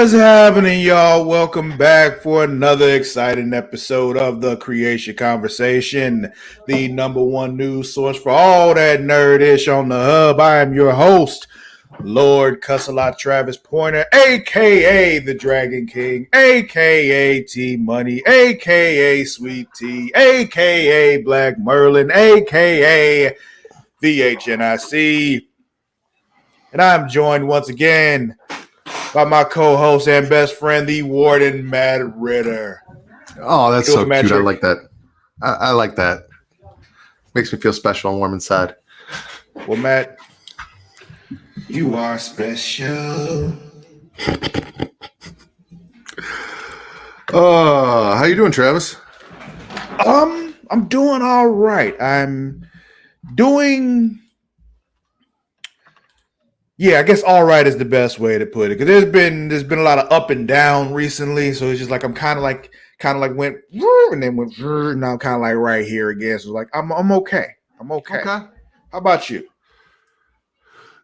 What's happening, y'all? Welcome back for another exciting episode of the Creatia Conversation, the number one news source for all that nerdish on the hub. I am your host, Lord Cussalot Travis Pointer, aka the Dragon King, aka T Money, aka Sweet Tea, aka Black Merlin, aka the HNIC. And I'm joined once again by my co-host and best friend, the Warden Matt Ritter. Oh, that's so Matt cute. I Ritter? like that. I like that. Makes me feel special and warm inside. Well, Matt, you are special. How you doing, Travis? I'm doing all right. I'm doing. Yeah, I guess all right is the best way to put it, because there's been a lot of up and down recently, so it's just like I'm kind of like went and then went and now I'm kind of like right here again. So like I'm okay. I'm okay. Okay. How about you?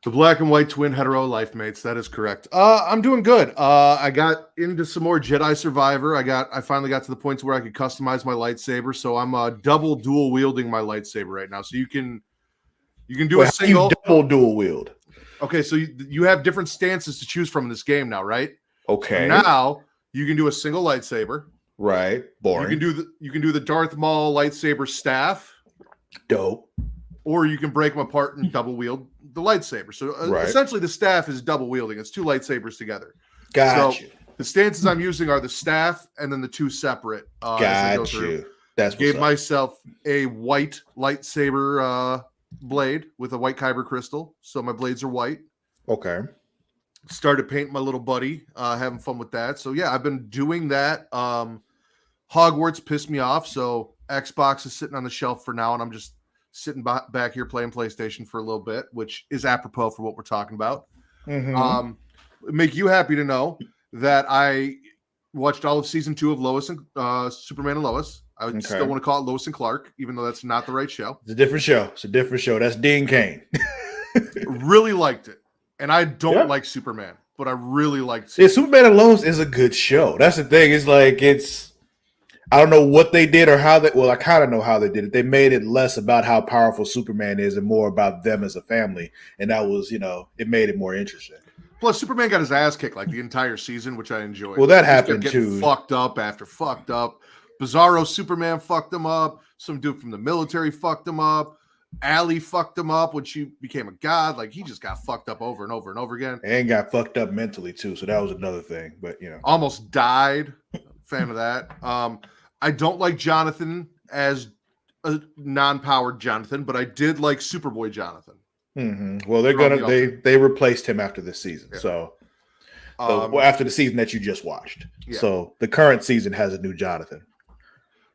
The black and white twin hetero life mates. That is correct. I'm doing good. I got into some more Jedi Survivor. I finally got to the point where I could customize my lightsaber, so I'm double dual wielding my lightsaber right now. So you can do a single. You double dual wield. Okay, so you have different stances to choose from in this game now, right? Okay. So now you can do a single lightsaber. Right. Boring. You can do the Darth Maul lightsaber staff. Dope. Or you can break them apart and double wield the lightsaber. So essentially the staff is double wielding. It's two lightsabers together. Got you. The stances I'm using are the staff and then the two separate. Got you. That's gave myself a white lightsaber blade with a white kyber crystal. So my blades are white. Okay. Started painting my little buddy, having fun with that. So yeah, I've been doing that. Hogwarts pissed me off. So Xbox is sitting on the shelf for now, and I'm just sitting back here playing PlayStation for a little bit, which is apropos for what we're talking about. Mm-hmm. Make you happy to know that I watched all of season 2 of Lois and Superman and Lois. I still want to call it Lois and Clark, even though that's not the right show. It's a different show. That's Dean Cain. Really liked it. And I don't like Superman, but I really liked Superman. Yeah, Superman and Lois is a good show. That's the thing. It's like I don't know what they did or how they. Well, I kind of know how they did it. They made it less about how powerful Superman is and more about them as a family, and that was, it made it more interesting. Plus, Superman got his ass kicked like the entire season, which I enjoyed. Well, that happened too. Fucked up after fucked up. Bizarro Superman fucked him up. Some dude from the military fucked him up. Allie fucked him up when she became a god. Like, he just got fucked up over and over and over again. And got fucked up mentally too. So that was another thing. But almost died. Fan of that. I don't like Jonathan as a non-powered Jonathan, but I did like Superboy Jonathan. Mm-hmm. Well, they replaced him after this season. Yeah. So after the season that you just watched. Yeah. So the current season has a new Jonathan.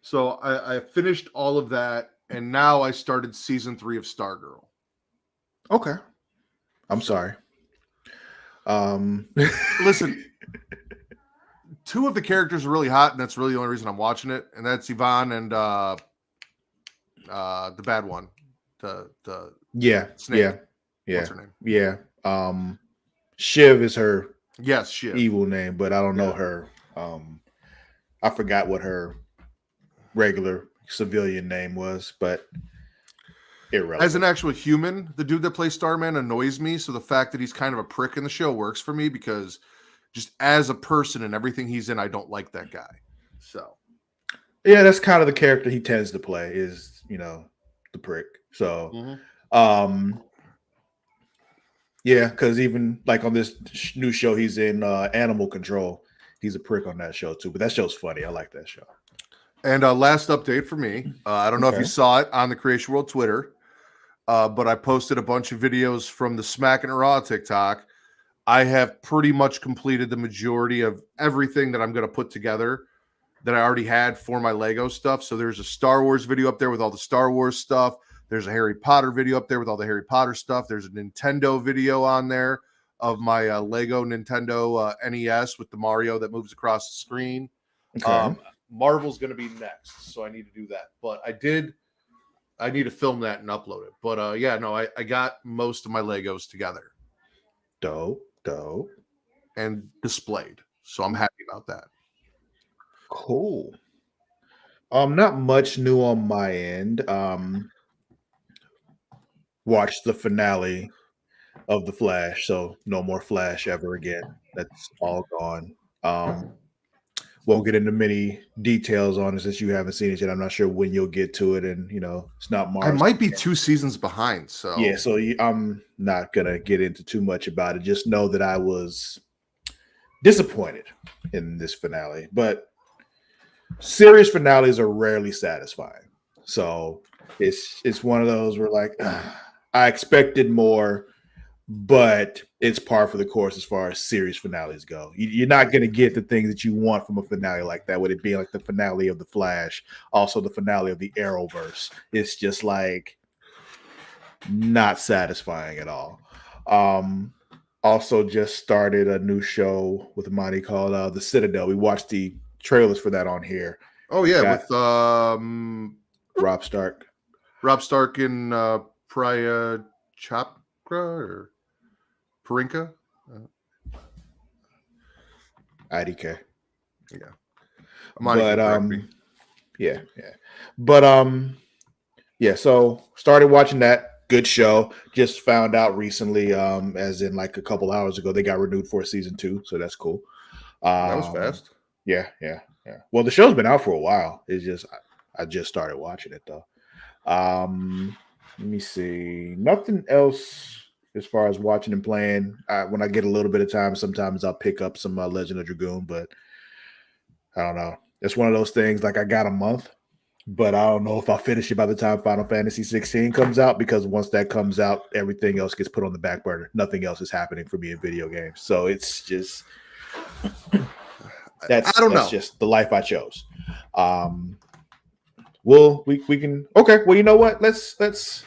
So I finished all of that, and now I started season 3 of Stargirl. Okay. I'm sorry. Listen, 2 of the characters are really hot, and that's really the only reason I'm watching it, and that's Yvonne and the bad one. The snake. Yeah. What's her name? Yeah. Shiv is her Shiv. Evil name, but I don't know her. I forgot what her regular civilian name was, but irrelevant. As an actual human, the dude that plays Starman annoys me, so the fact that he's kind of a prick in the show works for me, because just as a person and everything he's in, I don't like that guy. So yeah, that's kind of the character he tends to play, is the prick. So yeah, because even like on this new show he's in, Animal Control, he's a prick on that show too. But that show's funny. I like that show. And last update for me, I don't know if you saw it on the Creation World Twitter, but I posted a bunch of videos from the Smackin' It Raw TikTok. I have pretty much completed the majority of everything that I'm going to put together that I already had for my Lego stuff. So there's a Star Wars video up there with all the Star Wars stuff. There's a Harry Potter video up there with all the Harry Potter stuff. There's a Nintendo video on there of my Lego Nintendo NES with the Mario that moves across the screen. Okay. Marvel's going to be next, so I need to do that. But I need to film that and upload it. But I got most of my Legos together. Dope. And displayed. So I'm happy about that. Cool. Not much new on my end. Watched the finale of The Flash, so no more Flash ever again. That's all gone. Won't get into many details on it since you haven't seen it yet. I'm not sure when you'll get to it, and it's not I Mars. might be 2 seasons behind, so Yeah, so I'm not gonna get into too much about it. Just know that I was disappointed in this finale, but series finales are rarely satisfying. So it's one of those where like I expected more, but it's par for the course as far as series finales go. You're not going to get the things that you want from a finale like that. With it being like the finale of The Flash, also the finale of the Arrowverse. It's just like not satisfying at all. Also just started a new show with Monty called The Citadel. We watched the trailers for that on here. Oh yeah, with Rob Stark. Rob Stark and Priya Chopra or Parinka. IDK. Yeah. But yeah. But so started watching that. Good show. Just found out recently, as in like a couple hours ago, they got renewed for season 2, so that's cool. That was fast. Yeah. Well, the show's been out for a while. It's just I just started watching it though. Let me see. Nothing else as far as watching and playing. When I get a little bit of time, sometimes I'll pick up some Legend of Dragoon, but I don't know. It's one of those things like I got a month, but I don't know if I'll finish it by the time Final Fantasy 16 comes out, because once that comes out, everything else gets put on the back burner. Nothing else is happening for me in video games. So it's just that's just the life I chose. Well, we can okay. Well, you know what? Let's.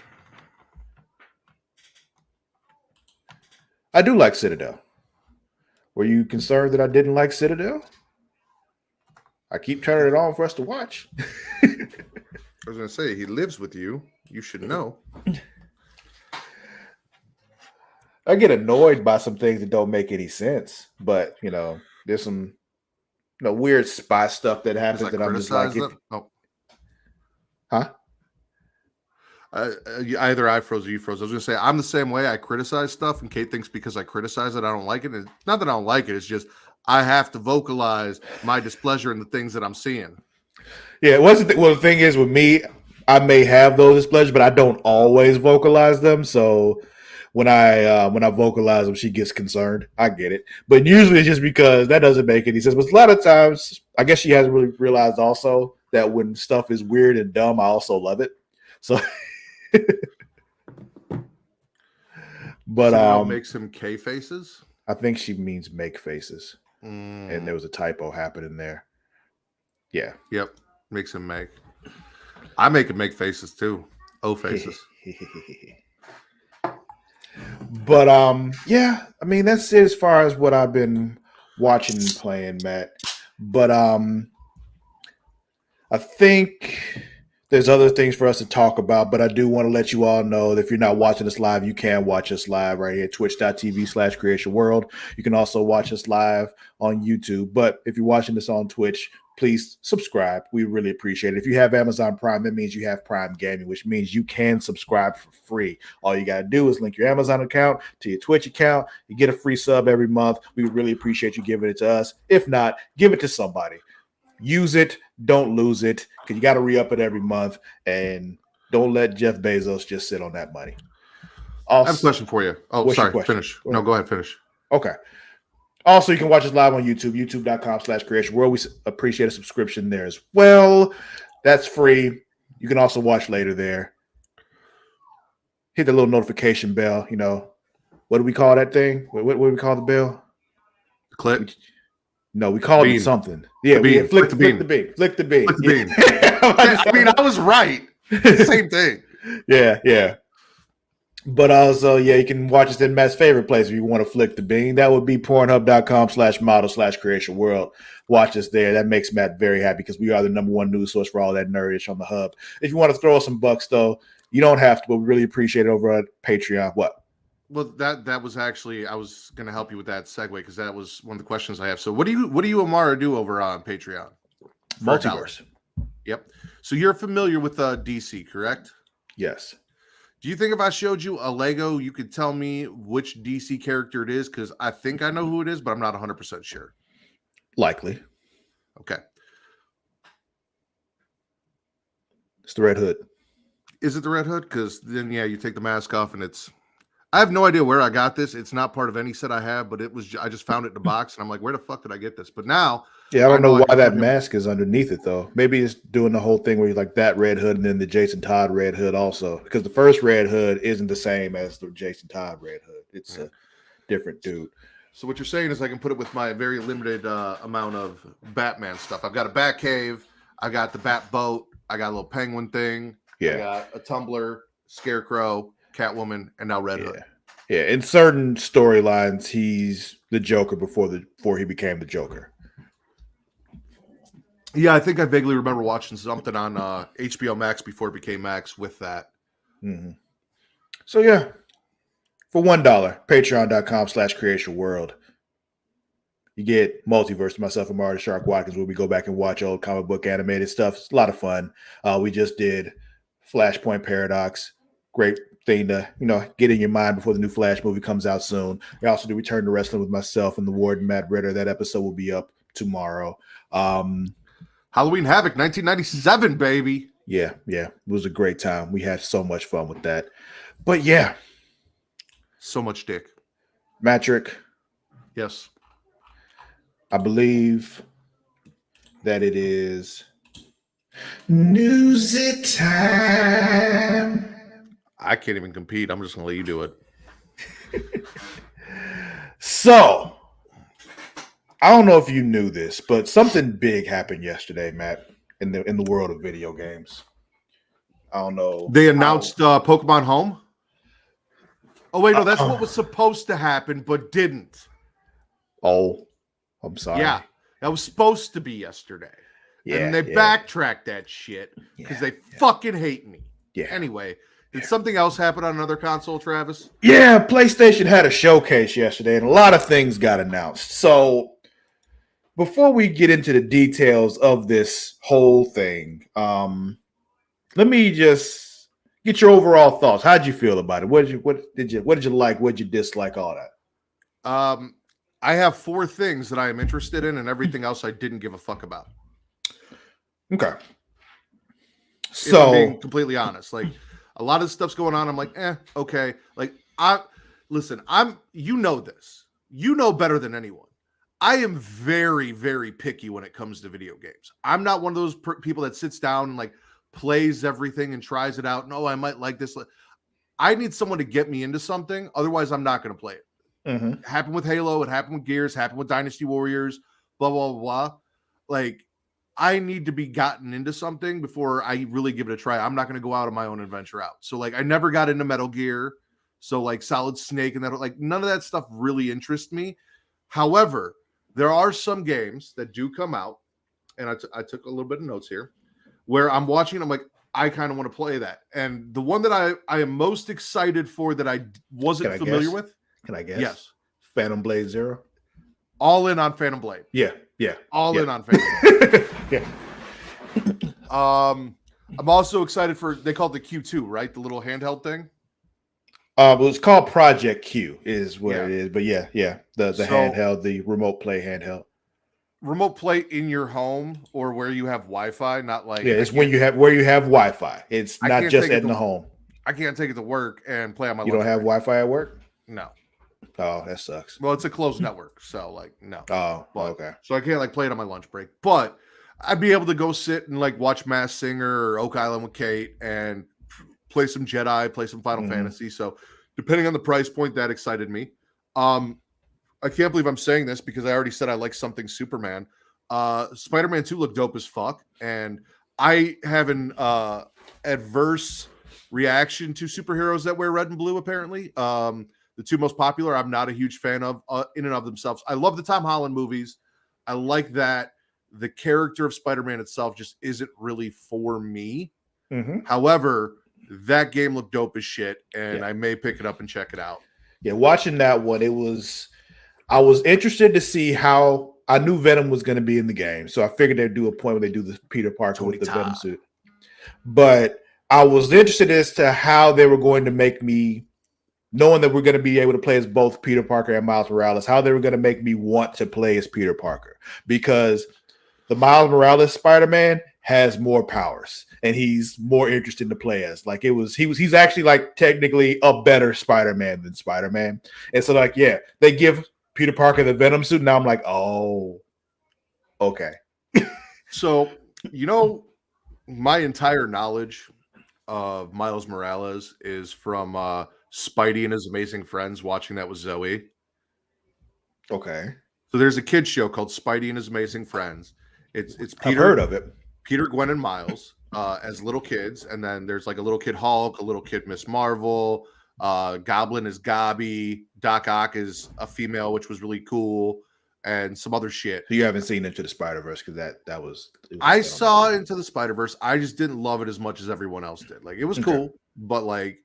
I do like Citadel. Were you concerned that I didn't like Citadel? I keep turning it on for us to watch. I was going to say, he lives with you. You should know. I get annoyed by some things that don't make any sense, but there's some weird spy stuff that happens that I'm just like, huh? Either I froze or you froze. I was going to say, I'm the same way. I criticize stuff, and Kate thinks because I criticize it, I don't like it. And not that I don't like it. It's just I have to vocalize my displeasure in the things that I'm seeing. Yeah, well, the thing is with me, I may have those displeasures, but I don't always vocalize them. So when I vocalize them, she gets concerned. I get it, but usually it's just because that doesn't make any sense. But a lot of times, I guess she hasn't really realized also that when stuff is weird and dumb, I also love it. So. But so makes him K faces. I think she means make faces, and there was a typo happening there. Yeah. Yep. Makes him make. I make him make faces too. O faces. But yeah. I mean, that's it as far as what I've been watching and playing, Matt. But I think there's other things for us to talk about, but I do want to let you all know that if you're not watching us live, you can watch us live right here, twitch.tv/Creatia World. You can also watch us live on YouTube. But if you're watching this on Twitch, please subscribe. We really appreciate it. If you have Amazon Prime, that means you have Prime Gaming, which means you can subscribe for free. All you got to do is link your Amazon account to your Twitch account. You get a free sub every month. We really appreciate you giving it to us. If not, give it to somebody. Use it. Don't lose it, because you got to re-up it every month, and don't let Jeff Bezos just sit on that money. Also, I have a question for you. Oh, sorry. Finish. No, go ahead. Finish. Okay. Also, you can watch us live on YouTube, youtube.com/Creatia World. We appreciate a subscription there as well. That's free. You can also watch later there. Hit the little notification bell. What do we call that thing? What do we call the bell? The clip. No, we called it something. Yeah, flick the bean. Flick the bean. I mean, I was right. Same thing. Yeah. But also, you can watch us in Matt's favorite place if you want to flick the bean. That would be pornhub.com/model/Creatia World. Watch us there. That makes Matt very happy, because we are the #1 news source for all that nerdish on the hub. If you want to throw us some bucks, though, you don't have to, but we really appreciate it over at Patreon. What? Well, that was actually, I was going to help you with that segue because that was one of the questions I have. So what do you Amara do over on Patreon? For Multiverse. Yep. So you're familiar with DC, correct? Yes. Do you think if I showed you a Lego, you could tell me which DC character it is? Because I think I know who it is, but I'm not 100% sure. Likely. Okay. It's the Red Hood. Is it the Red Hood? Because then, yeah, you take the mask off and it's... I have no idea where I got this. It's not part of any set I have, but I just found it in a box and I'm like, where the fuck did I get this? But now... Yeah, I don't know why that mask is underneath it, though. Maybe it's doing the whole thing where you like that Red Hood and then the Jason Todd Red Hood also. Because the first Red Hood isn't the same as the Jason Todd Red Hood. It's a different dude. So what you're saying is I can put it with my very limited amount of Batman stuff. I've got a Batcave. I got the Bat Boat. I got a little penguin thing. Yeah. I got a Tumbler, Scarecrow, Catwoman, and now Red Hood. Yeah, in certain storylines, he's the Joker before he became the Joker. Yeah, I think I vaguely remember watching something on HBO Max before it became Max with that. Mm-hmm. So yeah, for $1, patreon.com/Creatia World, you get Multiverse, myself and Marty Shark Watkins, where we go back and watch old comic book animated stuff. It's a lot of fun. We just did Flashpoint Paradox. Great thing to, get in your mind before the new Flash movie comes out soon. We also do Return to Wrestling with myself and the Warden Matt Ritter. That episode will be up tomorrow. Halloween Havoc 1997, baby. Yeah. It was a great time. We had so much fun with that. But yeah. So much dick. Matrick. Yes. I believe that it is news it time. I can't even compete. I'm just going to let you do it. So, I don't know if you knew this, but something big happened yesterday, Matt, in the world of video games. I don't know. They announced Pokemon Home? Oh, wait, no, that's what was supposed to happen, but didn't. Oh, I'm sorry. Yeah, that was supposed to be yesterday. Yeah, and they backtracked that shit because they fucking hate me. Yeah. Anyway, did something else happen on another console, Travis? Yeah, PlayStation had a showcase yesterday, and a lot of things got announced. So, before we get into the details of this whole thing, let me just get your overall thoughts. How'd you feel about it? What did you like? What did you dislike? All that. I have 4 things that I am interested in, and everything else I didn't give a fuck about. Okay. So, if I'm being completely honest, like a lot of stuff's going on. I'm like, okay. Like you know this. You know better than anyone. I am very, very picky when it comes to video games. I'm not one of those people that sits down and like plays everything and tries it out. And, I might like this. I need someone to get me into something. Otherwise, I'm not going to play it. Mm-hmm. It happened with Halo. It happened with Gears. It happened with Dynasty Warriors. Blah, blah, blah. Like, I need to be gotten into something before I really give it a try. I'm not going to go out on my own adventure out. So, like, I never got into Metal Gear. So, like, Solid Snake and that, like, none of that stuff really interests me. However, there are some games that do come out, and I took a little bit of notes here, where I'm watching, I'm like, I kind of want to play that. And the one that I am most excited for that I wasn't familiar with. Can I guess? Yes. Phantom Blade Zero? All in on Phantom Blade. Yeah. All in on Phantom Blade. Yeah. I'm also excited for, they call it the Q2, right? The little handheld thing. Well, it's called Project Q is what it is. But yeah. The handheld, the remote play handheld. Remote play in your home or where you have Wi-Fi, not like it's where you have Wi-Fi. It's not just in the home. I can't take it to work and play on my. You don't have Wi-Fi at work? No. Oh, that sucks. Well, it's a closed network, so like no. Oh, okay. So I can't like play it on my lunch break, but I'd be able to go sit and like watch Mass Singer or Oak Island with Kate and play some Jedi, play some Final Fantasy. So depending on the price point, that excited me. I can't believe I'm saying this because I already said I like something Superman. Spider-Man 2 looked dope as fuck. And I have an adverse reaction to superheroes that wear red and blue, apparently. The 2 most popular, I'm not a huge fan of in and of themselves. I love the Tom Holland movies. I like that. The character of Spider-Man itself just isn't really for me. Mm-hmm. However, that game looked dope as shit, and I may pick it up and check it out. Yeah, watching that one, I was interested to see how I knew Venom was going to be in the game, so I figured they'd do a point where they do the Peter Parker Tony with the Venom Todd. suit. But I was interested as to how they were going to make me, knowing that we're going to be able to play as both Peter Parker and Miles Morales, how they were going to make me want to play as Peter Parker, because the Miles Morales Spider-Man has more powers and he's more interesting to play as. Like he's actually like technically a better Spider-Man than Spider-Man. And so like, yeah, they give Peter Parker the Venom suit. Now I'm like, oh, okay. So, my entire knowledge of Miles Morales is from Spidey and His Amazing Friends, watching that with Zoe. Okay. So there's a kid show called Spidey and His Amazing Friends. It's I've Peter, heard of it. Peter, Gwen, and Miles as little kids, and then there's like a little kid Hulk, a little kid Miss Marvel, Goblin is Gobby, Doc Ock is a female, which was really cool, and some other shit. So you haven't seen Into the Spider-Verse because that was I saw Into the Spider-Verse. I just didn't love it as much as everyone else did. Like, it was cool, but like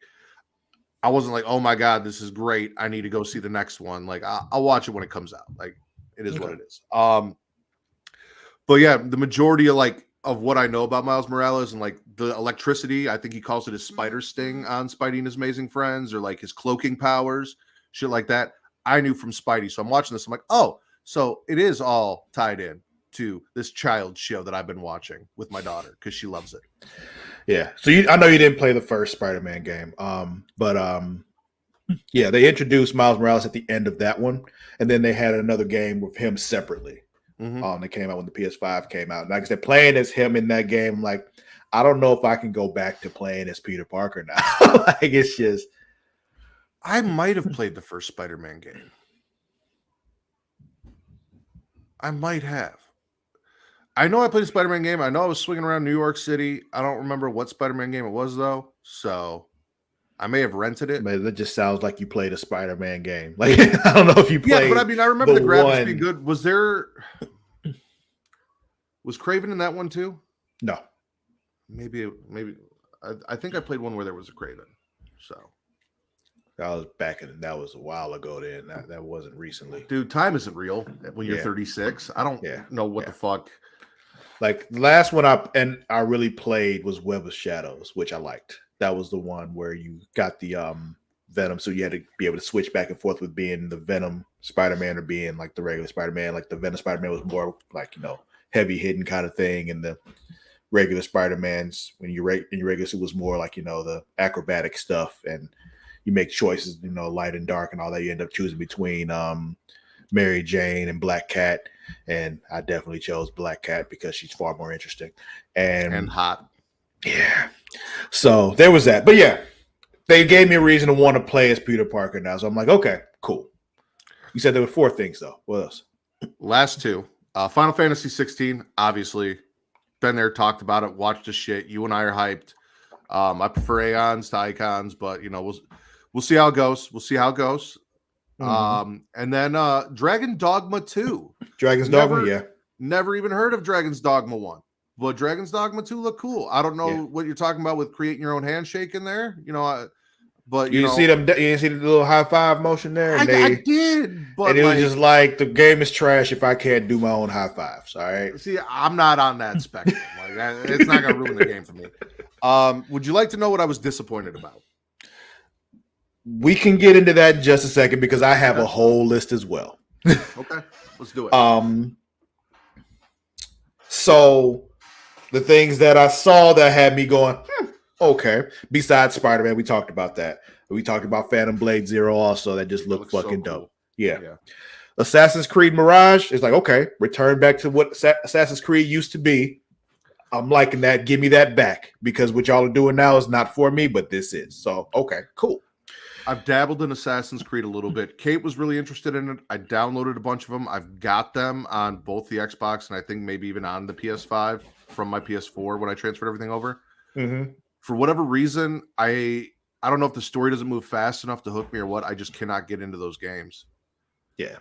I wasn't like, oh my god, this is great, I need to go see the next one. Like, I'll watch it when it comes out. Like, it is what it is. But yeah, the majority of what I know about Miles Morales and like the electricity, I think he calls it his spider sting on Spidey and His Amazing Friends, or like his cloaking powers, shit like that. I knew from Spidey. So I'm watching this. I'm like, oh, so it is all tied in to this child show that I've been watching with my daughter because she loves it. Yeah. So I know you didn't play the first Spider-Man game, but yeah, they introduced Miles Morales at the end of that one, and then they had another game with him separately. That came out when the PS5 came out. And like I said, playing as him in that game, I'm like, I don't know if I can go back to playing as Peter Parker now. Like, it's just, I might have played the first Spider-Man game. I might have. I know I played a Spider-Man game. I know I was swinging around New York City. I don't remember what Spider-Man game it was, though. So I may have rented it. Man, that just sounds like you played a Spider-Man game. Like, I don't know if you played. Yeah, but I mean, I remember the graphics being good. Was Craven in that one too? No. Maybe. I think I played one where there was a Craven. So that was that was a while ago. Then that wasn't recently. Dude, time isn't real when you're 36. I don't know what the fuck. Like, the last one I really played was Web of Shadows, which I liked. That was the one where you got the Venom, so you had to be able to switch back and forth with being the Venom Spider-Man or being like the regular Spider-Man. Like, the Venom Spider-Man was more like, heavy hitting kind of thing, and the regular Spider-Man's when you in your regular suit was more like, the acrobatic stuff, and you make choices, light and dark and all that. You end up choosing between Mary Jane and Black Cat, and I definitely chose Black Cat because she's far more interesting and hot. Yeah. So there was that. But yeah, they gave me a reason to want to play as Peter Parker now. So I'm like, okay, cool. You said there were 4 things though. What else? Last 2. Final Fantasy 16, obviously. Been there, talked about it, watched the shit. You and I are hyped. I prefer Aeons to Icons, but we'll see how it goes. We'll see how it goes. And then Dragon Dogma 2. Dragon's Dogma, yeah. Never even heard of Dragon's Dogma 1. But Dragon's Dogma 2 look cool. I don't know what you're talking about with creating your own handshake in there. But you see them. You see the little high five motion there. And I did, but and it was just like, the game is trash if I can't do my own high fives. All right. See, I'm not on that spectrum. It's not gonna ruin the game for me. Would you like to know what I was disappointed about? We can get into that in just a second because I have a whole list as well. Okay, let's do it. So the things that I saw that had me going, okay. Besides Spider-Man, we talked about that. We talked about Phantom Blade Zero also. That just looked fucking dope. Yeah. Assassin's Creed Mirage is like, okay, return back to what Assassin's Creed used to be. I'm liking that. Give me that back, because what y'all are doing now is not for me, but this is. So, okay, cool. I've dabbled in Assassin's Creed a little bit. Kate was really interested in it. I downloaded a bunch of them. I've got them on both the Xbox and I think maybe even on the PS5 from my PS4 when I transferred everything over. For whatever reason, I don't know if the story doesn't move fast enough to hook me or what. I just cannot get into those games. Yeah.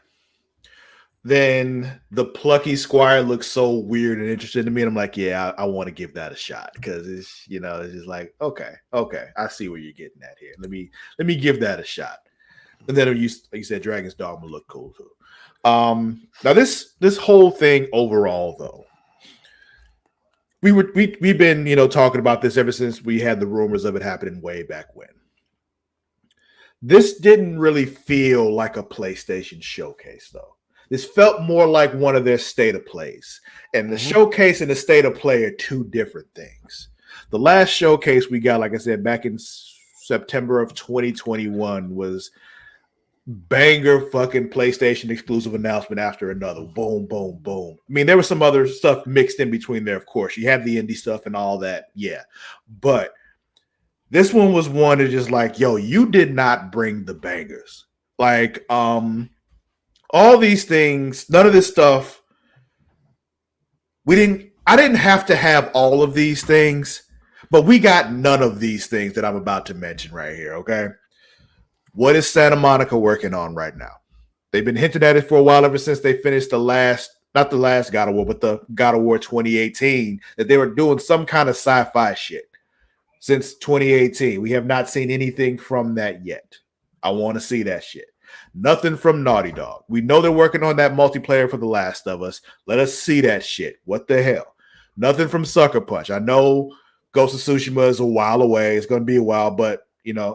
Then the Plucky Squire looks so weird and interesting to me. And I'm like, yeah, I want to give that a shot, because it's, it's just like, okay, I see where you're getting at here. Let me give that a shot. And then you, like you said, Dragon's Dogma look cool too. Now this whole thing overall though, we've been talking about this ever since we had the rumors of it happening way back when. This didn't really feel like a PlayStation showcase though. This felt more like one of their state of plays, and the showcase and the state of play are two different things. The last showcase we got, like I said, back in September of 2021 was banger fucking PlayStation exclusive announcement after another. Boom, boom, boom. I mean, there was some other stuff mixed in between there, of course. You had the indie stuff and all that, yeah. But this one was one that just like, yo, you did not bring the bangers. Like, all these things, none of this stuff, I didn't have to have all of these things, but we got none of these things that I'm about to mention right here, okay? What is Santa Monica working on right now? They've been hinting at it for a while, ever since they finished not the last God of War, but the God of War 2018, that they were doing some kind of sci-fi shit. Since 2018, we have not seen anything from that yet. I want to see that shit. Nothing from Naughty Dog. We know they're working on that multiplayer for The Last of Us. Let us see that shit. What the hell? Nothing from Sucker Punch. I know Ghost of Tsushima is a while away. It's going to be a while, but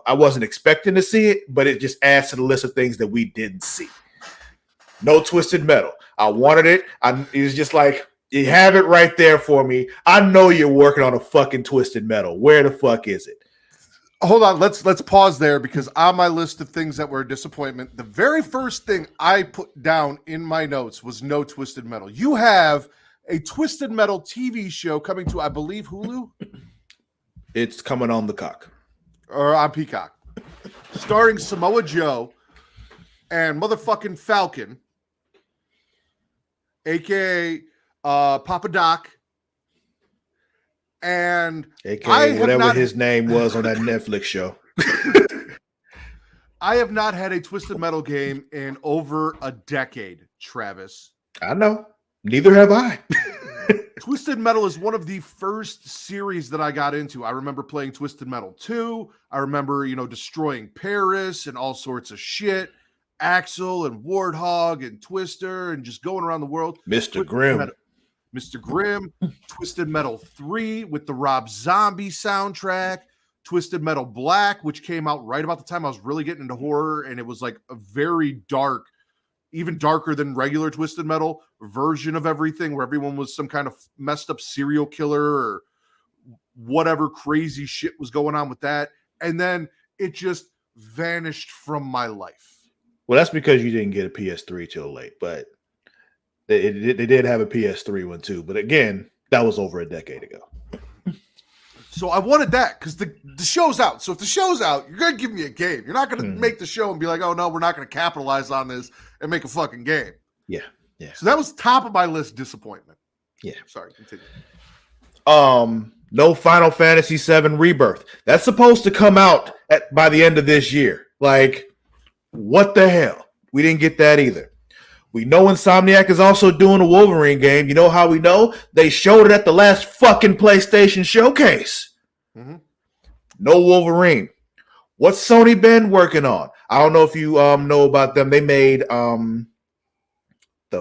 I wasn't expecting to see it, but it just adds to the list of things that we didn't see. No Twisted Metal. I wanted it. It was just like, you have it right there for me. I know you're working on a fucking Twisted Metal. Where the fuck is it? Hold on, let's pause there, because on my list of things that were a disappointment, the very first thing I put down in my notes was no Twisted Metal. You have a Twisted Metal TV show coming to, I believe, Hulu? It's coming on the cock. Or on Peacock. Starring Samoa Joe and motherfucking Falcon, a.k.a. Papa Doc, and a.k.a. whatever his name was on that Netflix show. I have not had a Twisted Metal game in over a decade, Travis. I know. Neither have I. Twisted Metal is one of the first series that I got into. I remember playing Twisted Metal 2. I remember, destroying Paris and all sorts of shit. Axel and Warthog and Twister and just going around the world. Mr. Grimm. Mr. Grimm. Twisted Metal 3 with the Rob Zombie soundtrack. Twisted Metal Black, which came out right about the time I was really getting into horror, and it was like a very dark, even darker than regular Twisted Metal version of everything, where everyone was some kind of messed up serial killer or whatever crazy shit was going on with that. And then it just vanished from my life. Well, that's because you didn't get a PS3 till late, but they did have a PS3 one too. But again, that was over a decade ago. So I wanted that because the show's out. So if the show's out, you're going to give me a game. You're not going to make the show and be like, oh, no, we're not going to capitalize on this and make a fucking game. Yeah, yeah. So that was top of my list, disappointment. Yeah. Sorry, continue. No Final Fantasy VII Rebirth. That's supposed to come out by the end of this year. Like, what the hell? We didn't get that either. We know Insomniac is also doing a Wolverine game. You know how we know? They showed it at the last fucking PlayStation showcase. Mm-hmm. No Wolverine. What's Sony been working on? I don't know if you know about them. They made the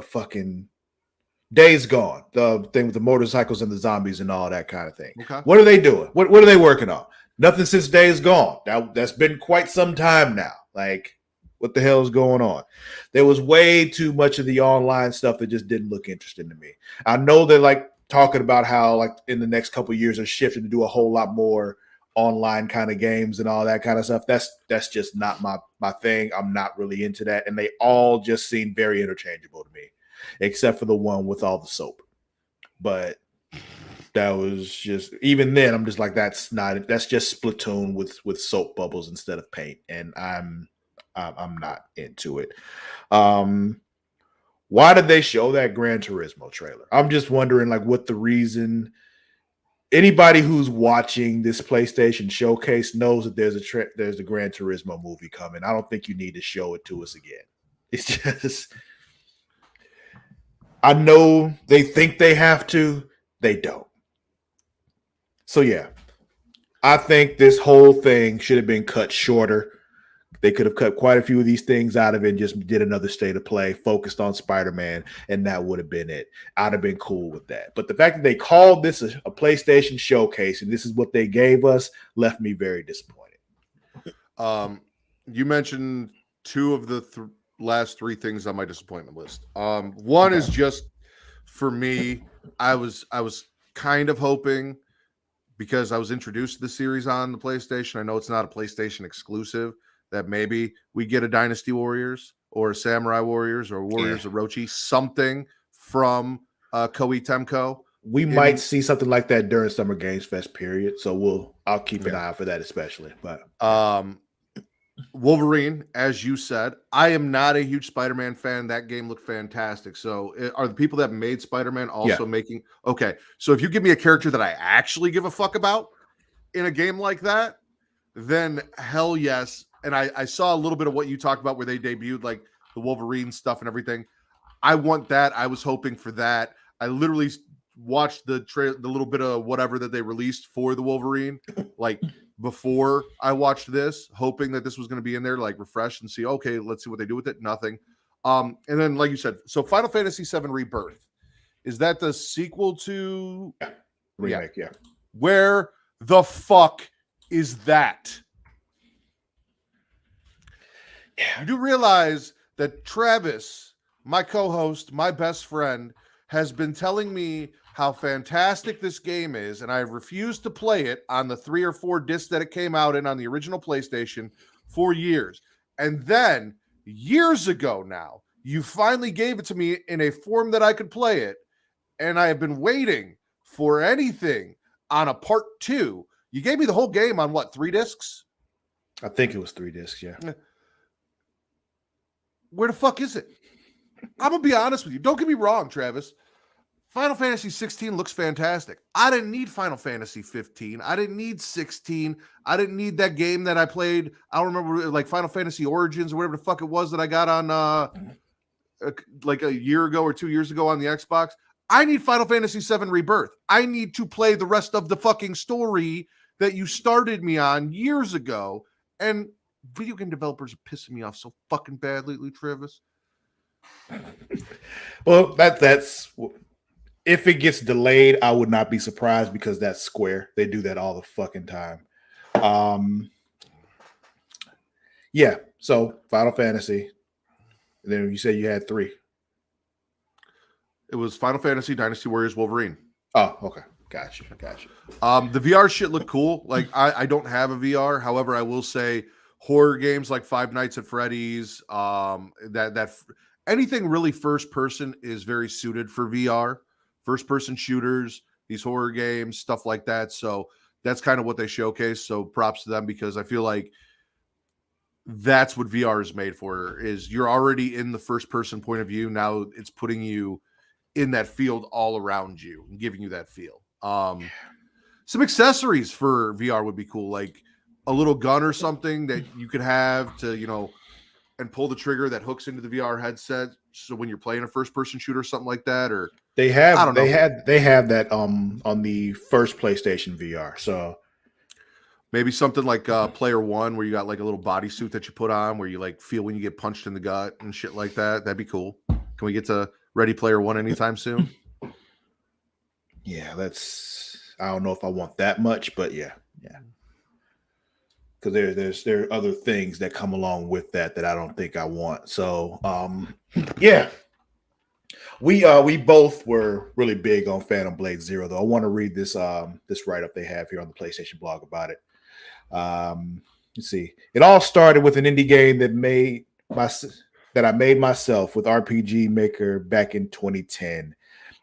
fucking Days Gone, the thing with the motorcycles and the zombies and all that kind of thing. Okay. What are they doing? What are they working on? Nothing since Days Gone. That's been quite some time now. Like, what the hell is going on? There was way too much of the online stuff that just didn't look interesting to me. I know they're like talking about how like in the next couple of years are shifting to do a whole lot more online kind of games and all that kind of stuff. That's just not my thing. I'm not really into that. And they all just seem very interchangeable to me, except for the one with all the soap. But that was just, even then, I'm just like, that's just Splatoon with soap bubbles instead of paint. And I'm not into it. Why did they show that Gran Turismo trailer? I'm just wondering, like, what the reason. Anybody who's watching this PlayStation showcase knows that there's a Gran Turismo movie coming. I don't think you need to show it to us again. It's just, I know they think they have to, they don't. So yeah, I think this whole thing should have been cut shorter. They could have cut quite a few of these things out of it and just did another state of play focused on Spider-Man, and that would have been it. I'd have been cool with that. But the fact that they called this a PlayStation showcase and this is what they gave us left me very disappointed. You mentioned two of the last three things on my disappointment list. One is just for me, I was kind of hoping, because I was introduced to the series on the PlayStation. I know it's not a PlayStation exclusive, that maybe we get a Dynasty Warriors or a Samurai Warriors or Warriors of Orochi, something from Koei Temco. We might see something like that during Summer Games Fest period. So I'll keep an eye out for that, especially. But Wolverine, as you said, I am not a huge Spider-Man fan. That game looked fantastic. So are the people that made Spider-Man also making... Okay, so if you give me a character that I actually give a fuck about in a game like that, then hell yes. And I saw a little bit of what you talked about where they debuted like the Wolverine stuff and everything. I want that. I was hoping for that. I literally watched the little bit of whatever that they released for the Wolverine, like before I watched this, hoping that this was going to be in there, like refresh and see, okay, let's see what they do with it. Nothing. And then, like you said, so Final Fantasy VII Rebirth, is that the sequel to remake? Yeah. Where the fuck is that? Yeah. You do realize that Travis, my co-host, my best friend, has been telling me how fantastic this game is, and I have refused to play it on the 3 or 4 discs that it came out in on the original PlayStation for years. And then, years ago now, you finally gave it to me in a form that I could play it, and I have been waiting for anything on a part 2. You gave me the whole game on what, 3 discs? I think it was 3 discs, yeah. Where the fuck is it? I'm going to be honest with you. Don't get me wrong, Travis. Final Fantasy 16 looks fantastic. I didn't need Final Fantasy 15. I didn't need 16. I didn't need that game that I played. I don't remember, like Final Fantasy Origins or whatever the fuck it was that I got on like a year ago or 2 years ago on the Xbox. I need Final Fantasy 7 Rebirth. I need to play the rest of the fucking story that you started me on years ago. And video game developers are pissing me off so fucking bad lately, Travis. Well, that's if it gets delayed, I would not be surprised because that's Square. They do that all the fucking time. Yeah. So Final Fantasy. And then you said you had 3. It was Final Fantasy, Dynasty Warriors, Wolverine. Oh, okay. Gotcha. The VR shit looked cool. Like I don't have a VR. However, I will say horror games like Five Nights at Freddy's, that anything really first person is very suited for VR. First person shooters, these horror games, stuff like that. So that's kind of what they showcase. So props to them, because I feel like that's what VR is made for, is you're already in the first person point of view. Now it's putting you in that field all around you and giving you that feel. Some accessories for VR would be cool, like a little gun or something that you could have to, and pull the trigger that hooks into the VR headset. So when you're playing a first person shooter or something like that, or they have that on the first PlayStation VR. So maybe something like Player One, where you got like a little bodysuit that you put on where you like feel when you get punched in the gut and shit like that. That'd be cool. Can we get to Ready Player One anytime soon? Yeah, I don't know if I want that much, but yeah. Because there are other things that come along with that I don't think I want. So yeah. We both were really big on Phantom Blade Zero, though. I want to read this write-up they have here on the PlayStation blog about it. Let's see. It all started with an indie game that I made myself with RPG Maker back in 2010.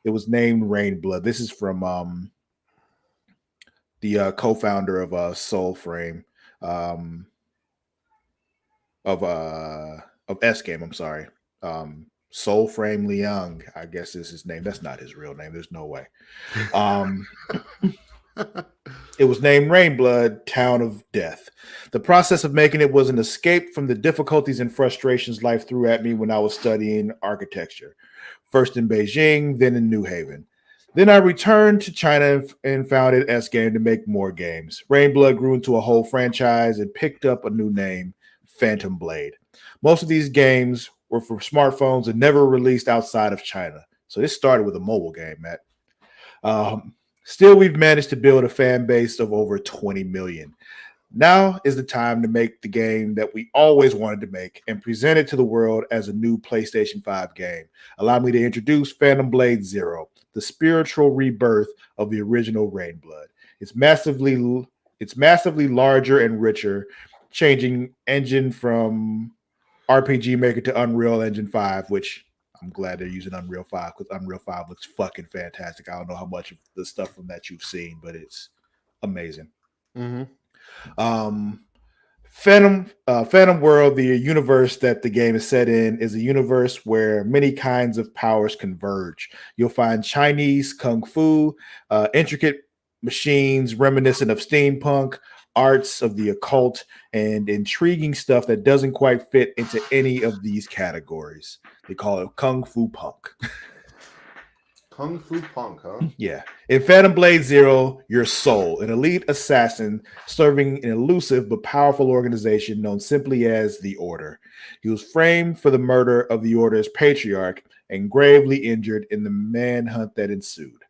It was named Rainblood. This is from the co-founder of Soulframe, of S Game. I'm sorry. Soulframe Liang, I guess is his name. That's not his real name. There's no way. It was named Rainblood, Town of Death. The process of making it was an escape from the difficulties and frustrations life threw at me when I was studying architecture. First in Beijing, then in New Haven. Then I returned to China and founded S Game to make more games. Rainblood grew into a whole franchise and picked up a new name, Phantom Blade. Most of these games were for smartphones and never released outside of China. So this started with a mobile game, Matt. Still, we've managed to build a fan base of over 20 million. Now is the time to make the game that we always wanted to make and present it to the world as a new PlayStation 5 game. Allow me to introduce Phantom Blade Zero, the spiritual rebirth of the original Rainblood. It's massively larger and richer, changing engine from RPG Maker to Unreal Engine 5, which I'm glad they're using Unreal 5 because Unreal 5 looks fucking fantastic. I don't know how much of the stuff from that you've seen, but it's amazing. Mm-hmm. Phantom World, the universe that the game is set in, is a universe where many kinds of powers converge. You'll find Chinese kung fu, intricate machines reminiscent of steampunk, arts of the occult, and intriguing stuff that doesn't quite fit into any of these categories. They call it kung fu punk. Kung Fu Punk, huh? Yeah. In Phantom Blade Zero, you're Soul, an elite assassin serving an elusive but powerful organization known simply as the Order. He was framed for the murder of the Order's patriarch and gravely injured in the manhunt that ensued.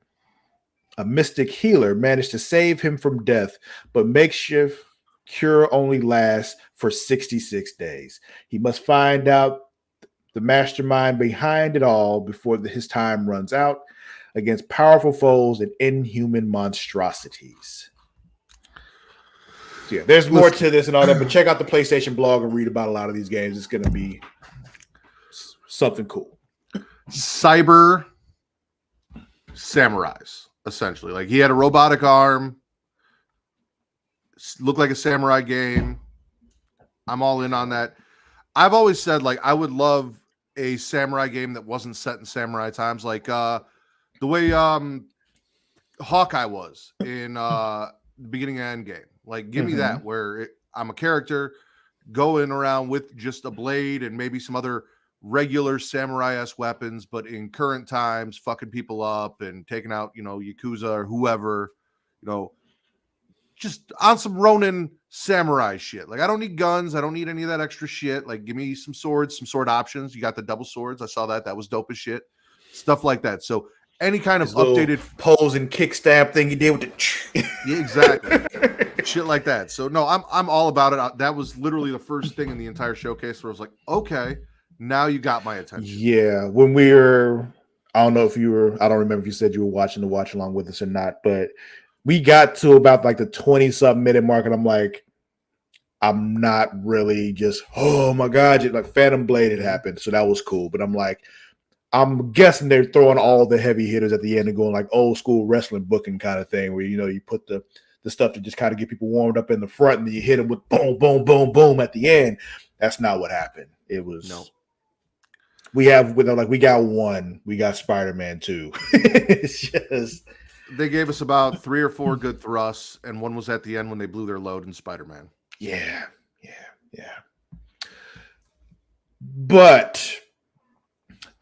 A mystic healer managed to save him from death, but makeshift cure only lasts for 66 days. He must find out the mastermind behind it all before his time runs out, against powerful foes and inhuman monstrosities. So yeah, there's more to this and all that, but check out the PlayStation blog and read about a lot of these games. It's going to be something cool. Cyber samurais, essentially. Like he had a robotic arm, looked like a samurai game. I'm all in on that. I've always said, like, I would love a samurai game that wasn't set in samurai times, like the way Hawkeye was in the beginning of Endgame. Like, give me that, where I'm a character going around with just a blade and maybe some other regular samurai-esque weapons, but in current times, fucking people up and taking out, Yakuza or whoever, just on some Ronin samurai shit. Like, I don't need guns. I don't need any of that extra shit. Like, give me some swords, some sword options. You got the double swords. I saw that. That was dope as shit. Stuff like that. So any kind of updated pose and kick stab thing you did with the yeah, exactly. Shit like that. So no, I'm all about it. That was literally the first thing in the entire showcase where I was like, okay, now you got my attention. Yeah. When we were, I don't remember if you said you were watching the watch along with us or not, but we got to about like the 20-something minute mark, and I'm like, I'm not really just, oh my God, like Phantom Blade had happened. So that was cool. But I'm like, I'm guessing they're throwing all the heavy hitters at the end and going like old school wrestling booking kind of thing where, you put the stuff to just kind of get people warmed up in the front and then you hit them with boom, boom, boom, boom at the end. That's not what happened. It was, no. We got one. We got Spider-Man 2. It's just... They gave us about 3 or 4 good thrusts, and one was at the end when they blew their load in Spider-Man. Yeah. But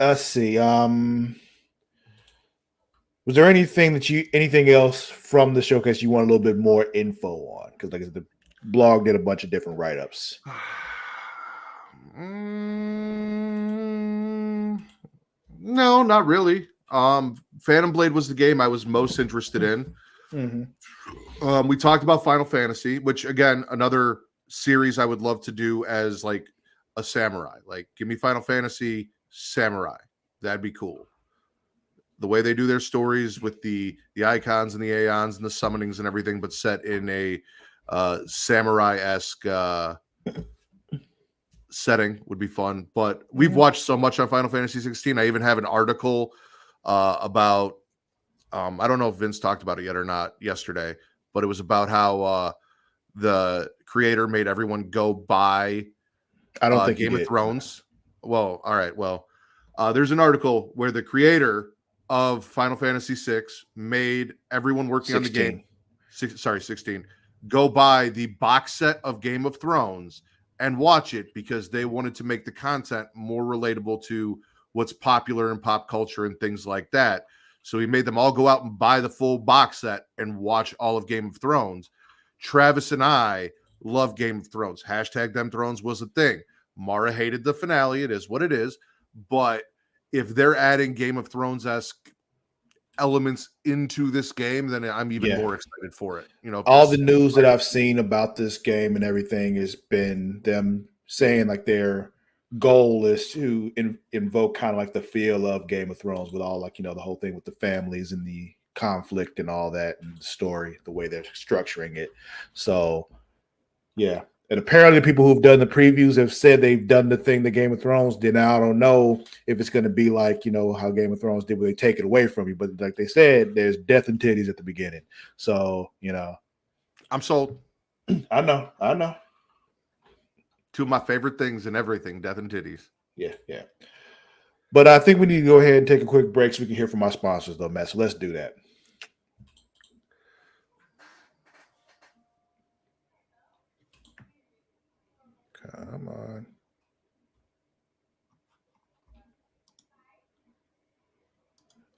let's see. Was there anything else from the showcase you want a little bit more info on? Because like I said, the blog did a bunch of different write-ups. No, not really. Phantom Blade was the game I was most interested in. Mm-hmm. We talked about Final Fantasy, which again, another series I would love to do as like a samurai. Like, give me Final Fantasy Samurai. That'd be cool. The way they do their stories with the icons and the aeons and the summonings and everything, but set in a samurai-esque setting would be fun. But we've watched so much on Final Fantasy 16. I even have an article about I don't know if Vince talked about it yet or not yesterday, but it was about how the creator made everyone go buy Game of Thrones. Well, all right. Well, there's an article where the creator of Final Fantasy 6 made everyone working 16. on the game, 16, go buy the box set of Game of Thrones and watch it because they wanted to make the content more relatable to what's popular in pop culture and things like that. So he made them all go out and buy the full box set and watch all of Game of Thrones. Travis and I love Game of Thrones. Hashtag Them Thrones was a thing. Mara hated the finale. It is what it is. But if they're adding Game of Thrones-esque elements into this game, then I'm even more excited for it. You know, all the news that I've seen about this game and everything has been them saying like their goal is to invoke kind of like the feel of Game of Thrones with all like, you know, the whole thing with the families and the conflict and all that and the story, the way they're structuring it. So, yeah. And apparently, people who've done the previews have said they've done the thing that Game of Thrones did. Now, I don't know if it's going to be like, you know, how Game of Thrones did where they take it away from you. But like they said, there's death and titties at the beginning. So, you know. I'm sold. I know. Two of my favorite things in everything, death and titties. Yeah. But I think we need to go ahead and take a quick break so we can hear from our sponsors, though, Matt. So let's do that. Come on.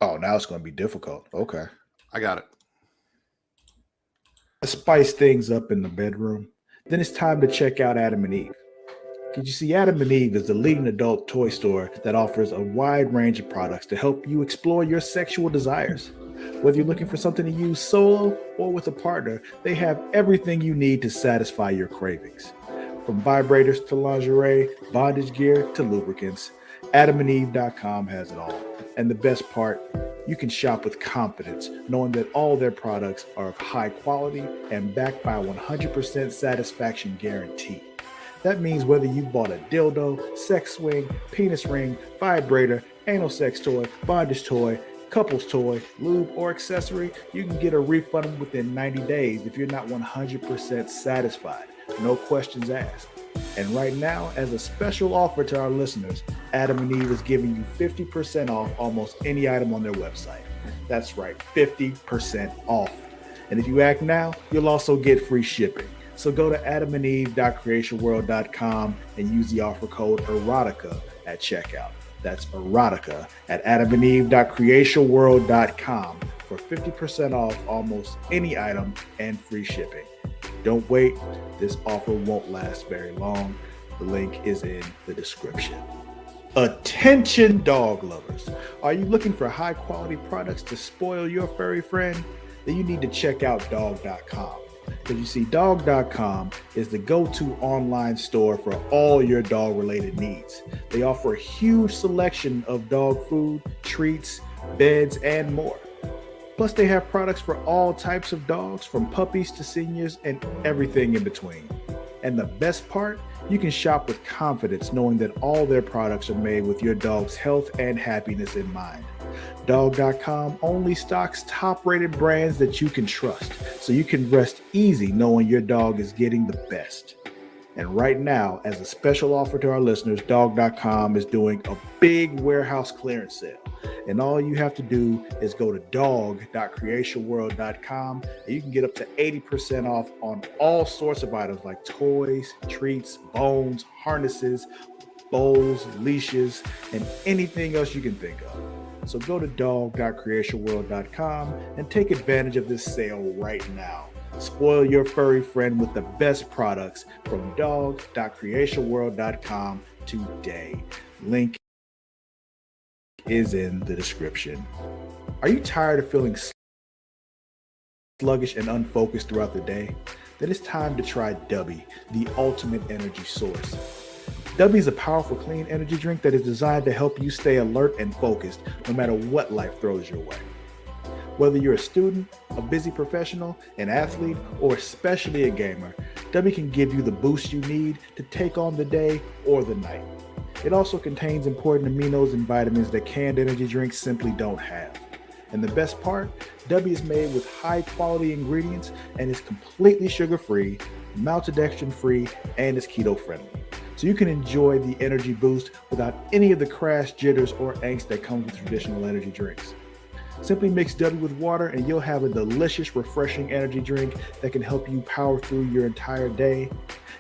Oh, now it's going to be difficult. Okay. I got it. Spice things up in the bedroom. Then it's time to check out Adam and Eve. Did you see Adam and Eve is the leading adult toy store that offers a wide range of products to help you explore your sexual desires. Whether you're looking for something to use solo or with a partner, they have everything you need to satisfy your cravings. From vibrators to lingerie, bondage gear to lubricants, AdamandEve.com has it all. And the best part, you can shop with confidence, knowing that all their products are of high quality and backed by a 100% satisfaction guarantee. That means whether you bought a dildo, sex swing, penis ring, vibrator, anal sex toy, bondage toy, couples toy, lube, or accessory, you can get a refund within 90 days if you're not 100% satisfied. No questions asked. And right now, as a special offer to our listeners, Adam and Eve is giving you 50% off almost any item on their website. That's right, 50% off. And if you act now, you'll also get free shipping. So go to adamandeve.creationworld.com and use the offer code erotica at checkout. That's erotica at adamandeve.creationworld.com for 50% off almost any item and free shipping. Don't wait. This offer won't last very long. The link is in the description. Attention dog lovers. Are you looking for high quality products to spoil your furry friend? Then you need to check out dog.com. Because you see, dog.com is the go-to online store for all your dog-related needs. They offer a huge selection of dog food, treats, beds, and more. Plus, they have products for all types of dogs, from puppies to seniors and everything in between. And the best part, you can shop with confidence knowing that all their products are made with your dog's health and happiness in mind. Dog.com only stocks top-rated brands that you can trust, so you can rest easy knowing your dog is getting the best. And right now, as a special offer to our listeners, Dog.com is doing a big warehouse clearance sale. And all you have to do is go to dog.creationworld.com and you can get up to 80% off on all sorts of items like toys, treats, bones, harnesses, bowls, leashes, and anything else you can think of. So go to dog.creationworld.com and take advantage of this sale right now. Spoil your furry friend with the best products from dog.creationworld.com today. Link is in the description. Are you tired of feeling sluggish and unfocused throughout the day? Then it's time to try Dubby, the ultimate energy source. Dubby is a powerful, clean energy drink that is designed to help you stay alert and focused no matter what life throws your way. Whether you're a student, a busy professional, an athlete, or especially a gamer, Dubby can give you the boost you need to take on the day or the night. It also contains important aminos and vitamins that canned energy drinks simply don't have. And the best part, Dubby is made with high-quality ingredients and is completely sugar-free, maltodextrin-free, and is keto-friendly. So you can enjoy the energy boost without any of the crash, jitters, or angst that comes with traditional energy drinks. Simply mix Dubby with water and you'll have a delicious, refreshing energy drink that can help you power through your entire day.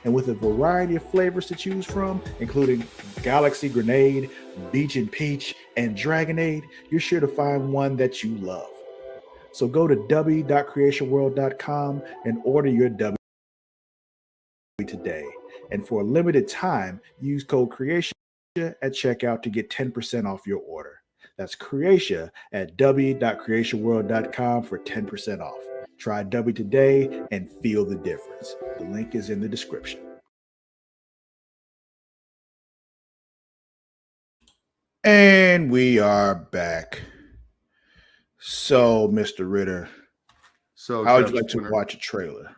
And with a variety of flavors to choose from, including Galaxy Grenade, Beach and Peach, and Dragonade, you're sure to find one that you love. So go to dubby.creationworld.com and order your Dubby today. And for a limited time, use code Creatia at checkout to get 10% off your order. That's Creatia at w.creatiaworld.com for 10% off. Try W today and feel the difference. The link is in the description. And we are back. So, Mr. Ritter, So how would you Travis like to Winter. watch a trailer?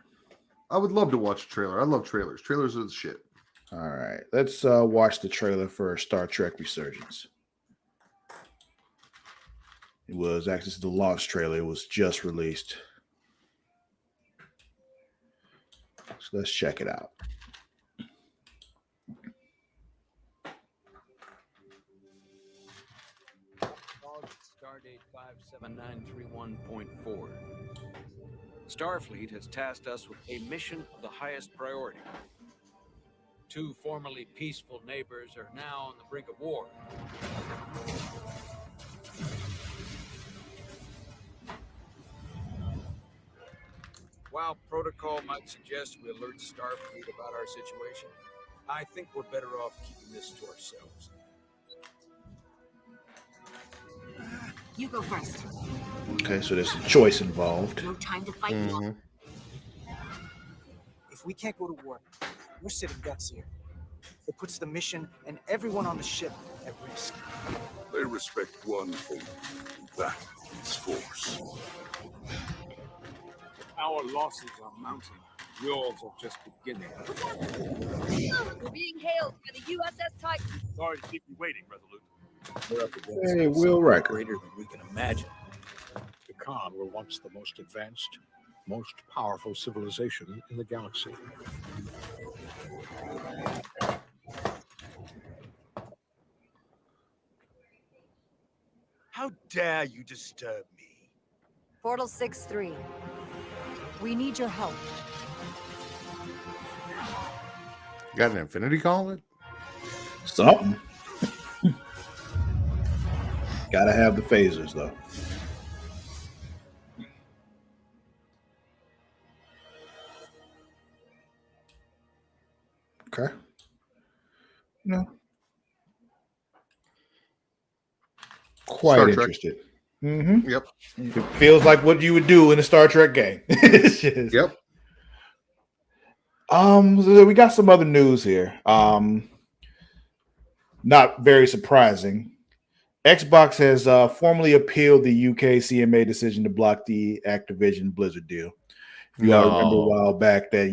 I would love to watch a trailer. I love trailers. Trailers are the shit. All right, let's watch the trailer for Star Trek Resurgence. It was actually the launch trailer. It was just released. So let's check it out. Stardate 57931.4. Starfleet has tasked us with a mission of the highest priority. Two formerly peaceful neighbors are now on the brink of war. While protocol might suggest we alert Starfleet about our situation, I think we're better off keeping this to ourselves. You go first. Okay, so there's a choice involved. No time to fight. If we can't go to war, we're sitting ducks here. It puts the mission and everyone on the ship at risk. They respect one thing, that is force. Our losses are mounting. Yours are just beginning. We're being hailed by the USS Titan. Sorry to keep you waiting, Resolute. We're up against Hey, Will Riker. greater than we can imagine. The Khan were once the most advanced, most powerful civilization in the galaxy. How dare you disturb me? Portal 6-3. We need your help. Got an infinity gauntlet? Something. Gotta have the phasers, though. Okay. No. Quite Star Trek. interested. Mm-hmm. Yep. It feels like what you would do in a Star Trek game. It's just- Yep. So we got some other news here. Not very surprising. Xbox has formally appealed the UK CMA decision to block the Activision Blizzard deal. If you all remember a while back that,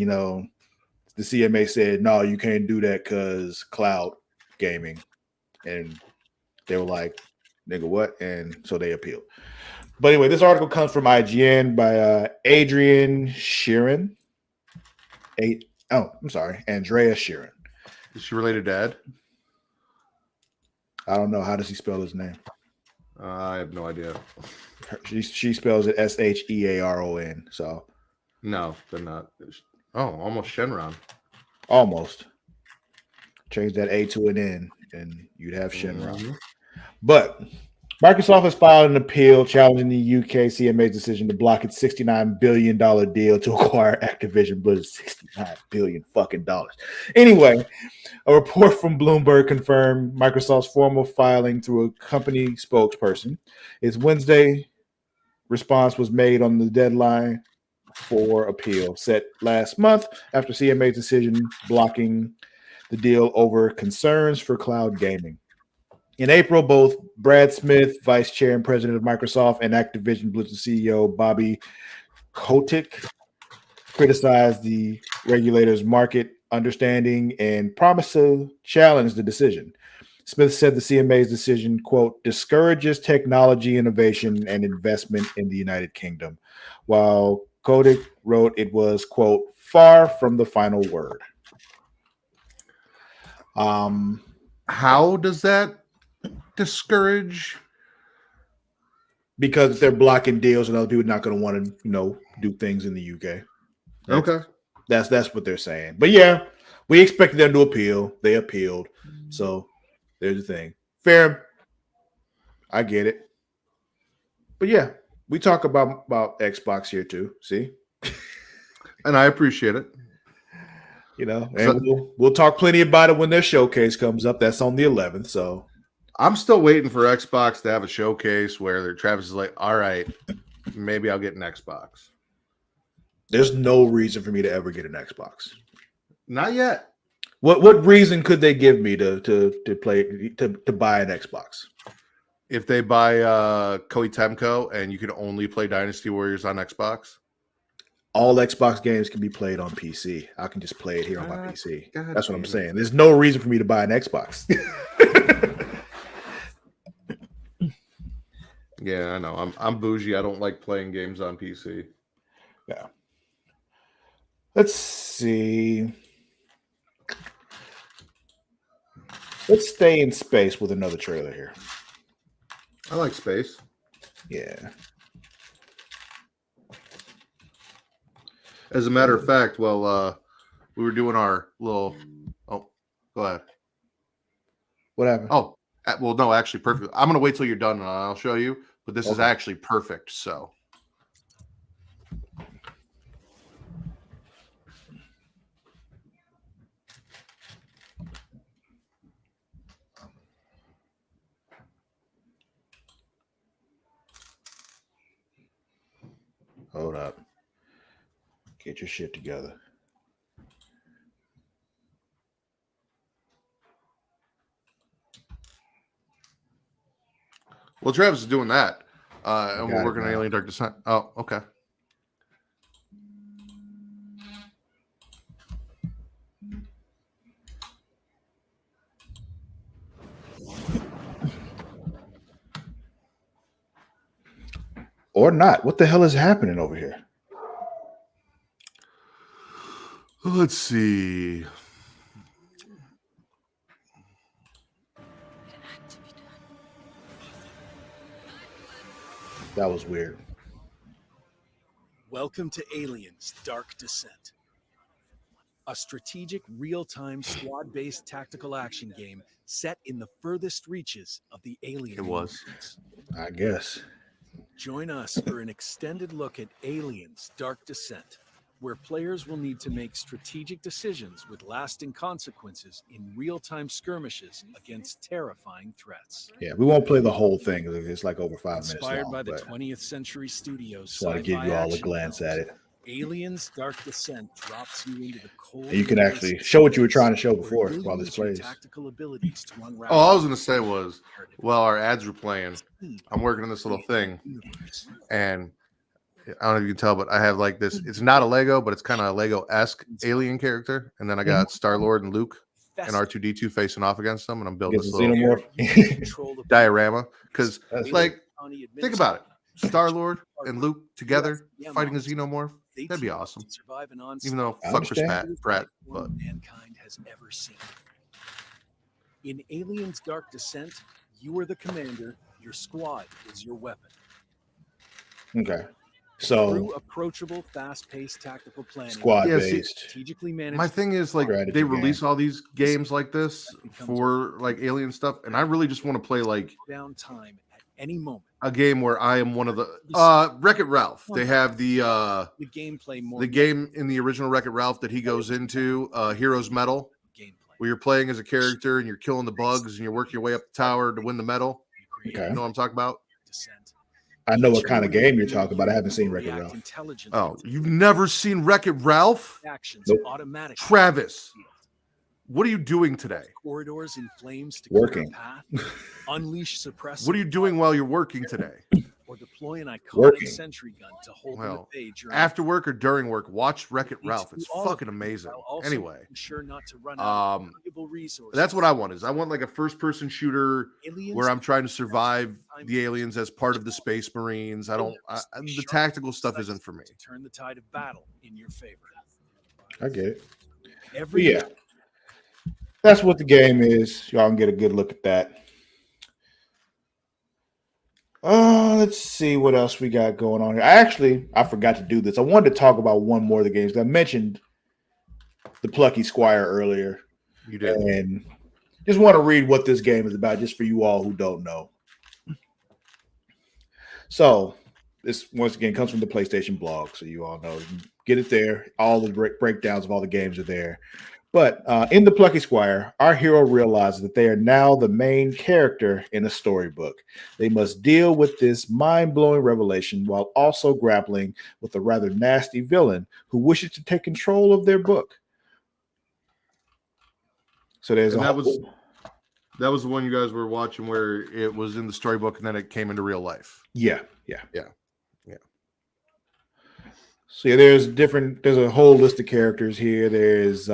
the CMA said, no, you can't do that because cloud gaming. And they were like, nigga, what? And so they appealed. But anyway, this article comes from IGN by Adrian Sheeran. Andrea Sheeran. Is she related to Ed? I don't know. How does he spell his name? I have no idea. She spells it Shearon. So No, they're not. Oh, almost Shenron. almost. Change that A to an N, and you'd have Shenron. Mhm. But Microsoft has filed an appeal challenging the UK CMA's decision to block its $69 billion deal to acquire Activision Blizzard. $69 billion fucking dollars. Anyway, a report from Bloomberg confirmed Microsoft's formal filing through a company spokesperson. Its Wednesday response was made on the deadline for appeal set last month after CMA's decision blocking the deal over concerns for cloud gaming. In April, both Brad Smith, vice chair and president of Microsoft, and Activision Blizzard CEO Bobby Kotick criticized the regulator's market understanding and promised to challenge the decision. Smith said the CMA's decision, quote, discourages technology innovation and investment in the United Kingdom, while Kotick wrote it was, quote, far from the final word. How does that discourage? Because they're blocking deals and other people are not going to want to, do things in the UK. That's what they're saying. But yeah, we expected them to appeal. They appealed. So there's the thing. Fair. I get it. But yeah, we talk about Xbox here too. See? And I appreciate it. You know, and So- we'll talk plenty about it when their showcase comes up. That's on the 11th. So I'm still waiting for Xbox to have a showcase where Travis is like, all right, maybe I'll get an Xbox. there's no reason for me to ever get an Xbox. Not yet. What reason could they give me to play to buy an Xbox? If they buy Koei Temco and you can only play Dynasty Warriors on Xbox. All Xbox games can be played on PC. I can just play it here on my God, PC. God That's what I'm damn it. saying. There's no reason for me to buy an Xbox. Yeah, I know. I'm bougie. I don't like playing games on PC. Yeah. Let's see. Let's stay in space with another trailer here. I like space. Yeah. As a matter of fact, we were doing our little. Oh, go ahead. What happened? Oh, well, no, actually, perfect. I'm gonna wait till you're done and I'll show you. But this is Okay. actually perfect. So. Hold up. Get your shit together. Well, Travis is doing that. And got we're it working on now. Alien Dark Descent. Oh, okay. Or not. What the hell is happening over here? Let's see. That was weird. Welcome to Aliens Dark Descent, a strategic real-time squad-based tactical action game set in the furthest reaches of the alien It was. universe. I guess. Join us for an extended look at Aliens Dark Descent, where players will need to make strategic decisions with lasting consequences in real-time skirmishes against terrifying threats. Yeah, we won't play the whole thing. It's like over 5 minutes Inspired long. by the But 20th Century Studios just want to give sci-fi you all a action glance films, at it. Aliens Dark Descent drops you into the cold. And you can embrace actually of show what you were space, trying to show where before you'll while this use your plays. tactical abilities to unravel Oh, I was gonna say was narrative while our ads were playing, speed I'm working on this little thing, universe. and I don't know if you can tell, but I have like this. It's not a Lego, but it's kind of a Lego-esque alien character, and then I got Star-Lord and Luke and R2D2 facing off against them, and I'm building Get this some little xenomorph. Control the diorama because, That's like, bounty think about it: Star-Lord and Luke together Yeah, fighting a Mom. xenomorph. They That'd be team up awesome. to survive an Even though I fuck Chris understand. Pratt, more but than mankind has ever seen. In Aliens Dark Descent, you are the commander, your squad is your weapon. Okay. Through So approachable, fast-paced tactical planning, squad Yeah, see, based. strategically managed. my thing is like Strategy they game. release all these games like this for like alien stuff, and I really just want to play like down time at any moment. a game where I am one of the Wreck-It Ralph. They have the gameplay more the game in the original Wreck-It Ralph that he goes into, Heroes Medal, gameplay. where you're playing as a character and you're killing the bugs and you're working your way up the tower to win the medal. Okay. You know what I'm talking about? Descent. I know what kind of game you're talking about. I haven't seen Wreck-It Ralph. Oh, you've never seen Wreck-It Ralph? Actions Nope. automatically. Travis, what are you doing today? Corridors in flames to Working. clear a path. Unleash suppressive. What are you doing while you're working today? Or deploy an iconic Working. sentry gun to hold Well, them at bay during After work or during work, watch Wreck-It Need to Ralph. do It's all of fucking it amazing. while also Anyway, making sure not to run out of um, valuable resources. that's what I want. I want like a first-person shooter Aliens where I'm trying to survive the aliens as part of the Space Marines. The tactical stuff isn't for me. to turn the tide of battle in your favor. I get it. But Every yeah, that's what the game is. Y'all can get a good look at that. Let's see what else we got going on here. I forgot to do this. I wanted to talk about one more of the games. I mentioned the Plucky Squire earlier, You did. and just want to read what this game is about, just for you all who don't know. So, this once again comes from the PlayStation blog, so you all know. You can Get it there. All the breakdowns of all the games are there. But in The Plucky Squire, our hero realizes that they are now the main character in a storybook. They must deal with this mind-blowing revelation while also grappling with a rather nasty villain who wishes to take control of their book. So there's And a that whole... that was the one you guys were watching where it was in the storybook and then it came into real life. Yeah. So yeah, there's a whole list of characters here. There's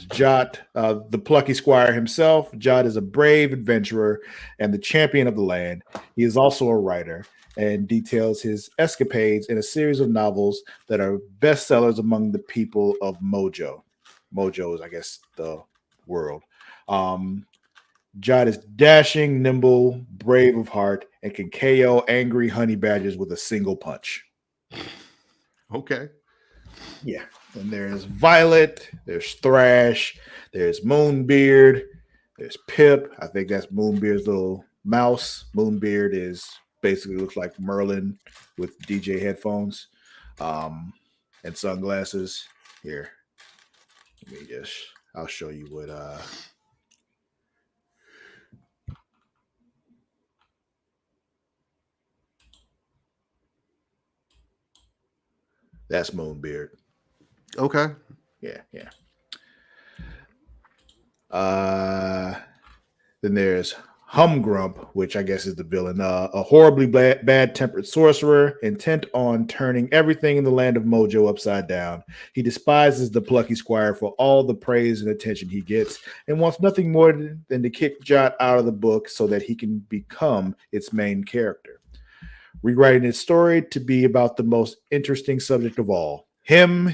Jot, the plucky squire himself. Jot is a brave adventurer and the champion of the land. He is also a writer and details his escapades in a series of novels that are bestsellers among the people of Mojo. Mojo is, I guess, the world. Jot is dashing, nimble, brave of heart, and can KO angry honey badgers with a single punch. Okay. Yeah. And there's Violet, there's Thrash, there's Moonbeard, there's Pip. I think that's Moonbeard's little mouse. Moonbeard is basically looks like Merlin with DJ headphones and sunglasses. Here. I'll show you what that's Moonbeard. Okay. Yeah. Then there's Humgrump, which I guess is the villain, a horribly bad-tempered sorcerer intent on turning everything in the land of Mojo upside down. He despises the plucky squire for all the praise and attention he gets and wants nothing more than to kick Jot out of the book so that he can become its main character. Rewriting its story to be about the most interesting subject of all. Him.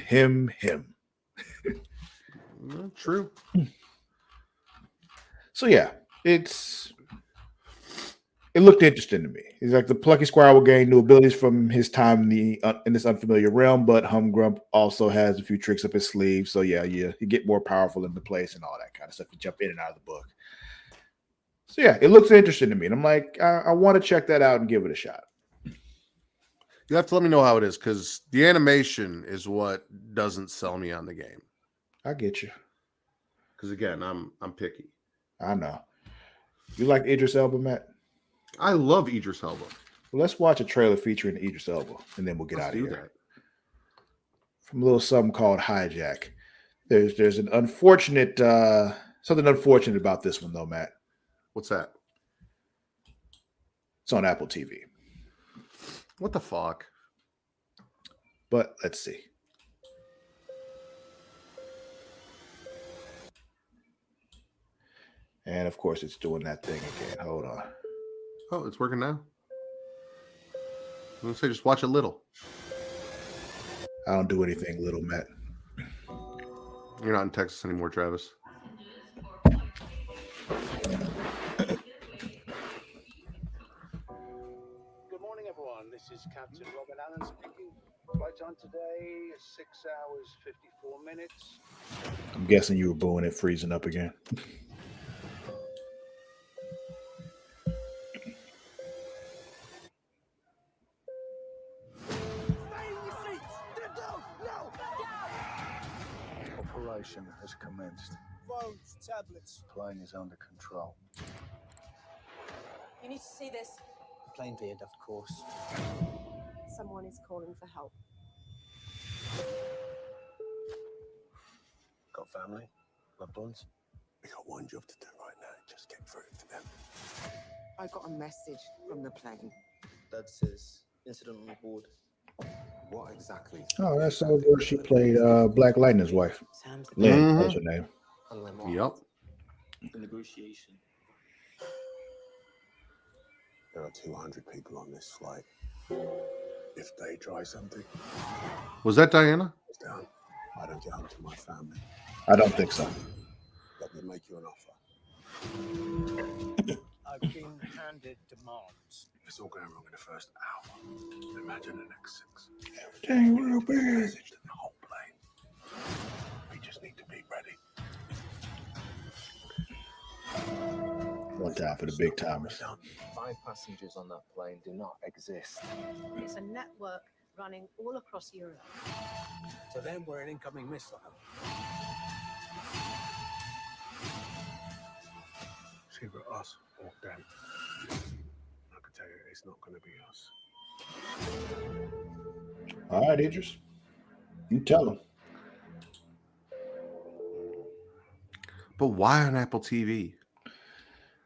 True. So yeah, it looked interesting to me. He's like the plucky squire will gain new abilities from his time in this unfamiliar realm, but Humgrump also has a few tricks up his sleeve. So yeah, you get more powerful in the place and all that kind of stuff. You jump in and out of the book. So yeah, it looks interesting to me. And I'm like, I want to check that out and give it a shot. You have to let me know how it is because the animation is what doesn't sell me on the game. I get you. Because again, I'm picky. I know. You like Idris Elba, Matt? I love Idris Elba. Well, let's watch a trailer featuring Idris Elba, and then we'll get out of here. That. From a little something called Hijack. There's an unfortunate something unfortunate about this one though, Matt. What's that? It's on Apple TV. What the fuck? But let's see. And of course, it's doing that thing again. Hold on. Oh, it's working now. I'm gonna say just watch a little. I don't do anything little, Matt. You're not in Texas anymore, Travis. Good morning, everyone. This is Captain Robin Allen speaking. Flight time today is 6 hours 54 minutes. I'm guessing you were booing it freezing up again. Operation has commenced. Phones, tablets. Plane is under control. You need to see this. Plane veered, of course. Someone is calling for help. Got family? Loved ones? We got one job to do right now. Just get through to them. I got a message from the plane. Dad says incident on board. What exactly? Oh, that's so good. She played Black Lightning's wife. Lynn, that's her name. Yep. The negotiation. There are 200 people on this flight. If they try something, Was that Diana? it's down. I don't get home to my family. I don't think so. Let me make you an offer. I've been handed demands. It's all going wrong in the first hour. Imagine the next 6. Everything real big. Message to the whole plane. We just need to be ready. One time for the big timers. 5 passengers on that plane do not exist. It's a network running all across Europe. To them, we're an incoming missile. It's either us or them. I can tell you, it's not going to be us. All right, Idris. You tell them. But why on Apple TV?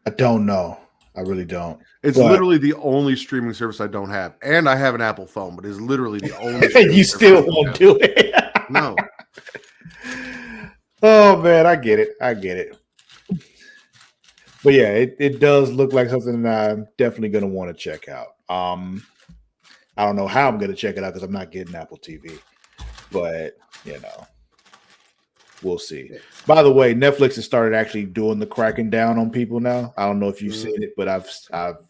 I don't know. I really don't. It's But literally the only streaming service I don't have. And I have an Apple phone, but it's literally the only you still won't do it. No. Oh man, I get it. But yeah, it does look like something that I'm definitely gonna want to check out. I don't know how I'm gonna check it out because I'm not getting Apple TV. But we'll see. By the way, Netflix has started actually doing the cracking down on people now. I don't know if you've seen it, but I've